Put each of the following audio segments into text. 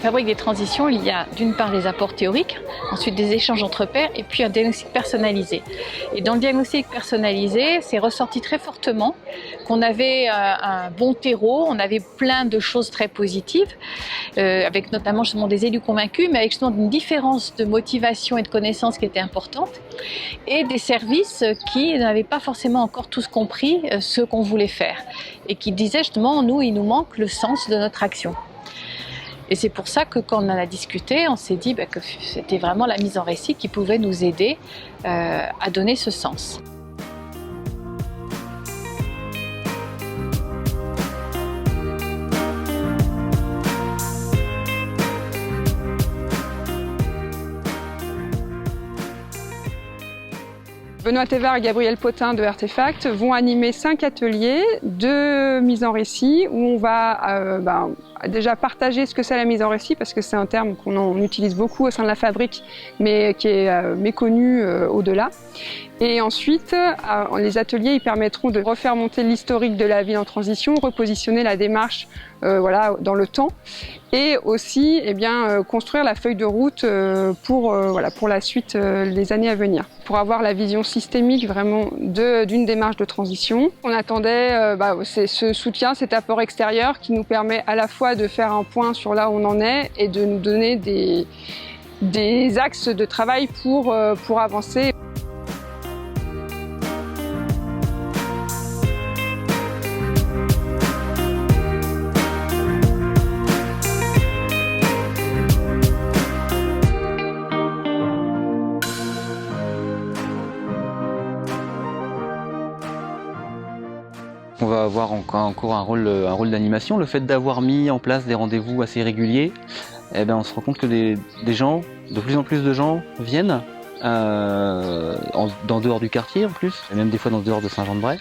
La fabrique des transitions, il y a d'une part les apports théoriques, ensuite des échanges entre pairs et puis un diagnostic personnalisé. Et dans le diagnostic personnalisé, c'est ressorti très fortement qu'on avait un bon terreau, on avait plein de choses très positives, avec notamment justement des élus convaincus, mais avec justement une différence de motivation et de connaissances qui était importante, et des services qui n'avaient pas forcément encore tous compris ce qu'on voulait faire, et qui disaient justement, nous, il nous manque le sens de notre action. Et c'est pour ça que quand on en a discuté, on s'est dit que c'était vraiment la mise en récit qui pouvait nous aider à donner ce sens. Benoît Thévard et Gabriel Potin de Artefact vont animer 5 ateliers de mise en récit où on va déjà partager ce que c'est la mise en récit, parce que c'est un terme qu'on utilise beaucoup au sein de la fabrique mais qui est méconnu au-delà. Et ensuite, les ateliers ils permettront de refaire monter l'historique de la ville en transition, repositionner la démarche dans le temps, et aussi construire la feuille de route pour la suite des années à venir. Pour avoir la vision systémique vraiment d'une démarche de transition, on attendait c'est ce soutien, cet apport extérieur qui nous permet à la fois de faire un point sur là où on en est et de nous donner des axes de travail pour avancer. On va avoir encore un rôle d'animation. Le fait d'avoir mis en place des rendez-vous assez réguliers, on se rend compte que de plus en plus de gens viennent dans dehors du quartier en plus, et même des fois dans dehors de Saint-Jean-de-Bray.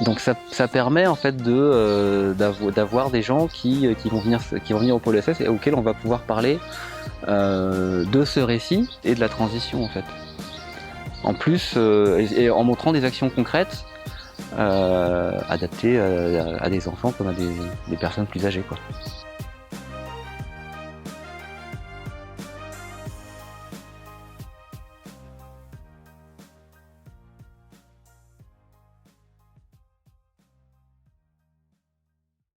Donc ça permet en fait d'avoir des gens qui vont venir au pôle SS et auxquels on va pouvoir parler de ce récit et de la transition en fait. En plus, et en montrant des actions concrètes adaptées à des enfants comme à des personnes plus âgées, quoi.